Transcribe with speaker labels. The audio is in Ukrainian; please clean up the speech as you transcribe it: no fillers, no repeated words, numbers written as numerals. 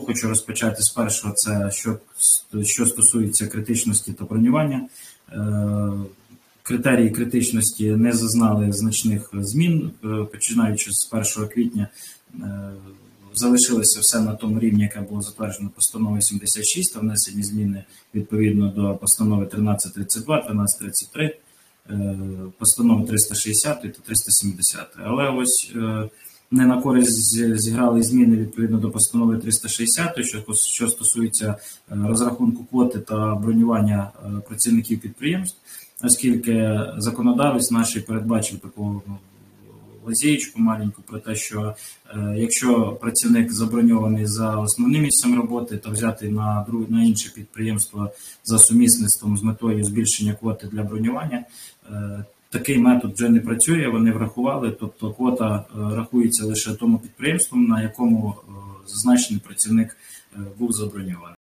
Speaker 1: хочу розпочати з першого, це що стосується критичності та бронювання. Критерії критичності не зазнали значних змін, починаючи з 1 квітня залишилося все на тому рівні, яке було затверджено постановою 76, та внесені зміни відповідно до постанови 1332, 1333, постанови 360 та 370. Але ось не на користь зіграли зміни відповідно до постанови 360, що стосується розрахунку квоти та бронювання працівників підприємств, оскільки законодавець наш передбачив таку лазєєчку маленьку про те, що якщо працівник заброньований за основним місцем роботи, то взяти на інше підприємство за сумісництвом з метою збільшення квоти для бронювання, такий метод вже не працює, вони врахували, тобто квота рахується лише тому підприємством, на якому зазначений працівник був заброньований.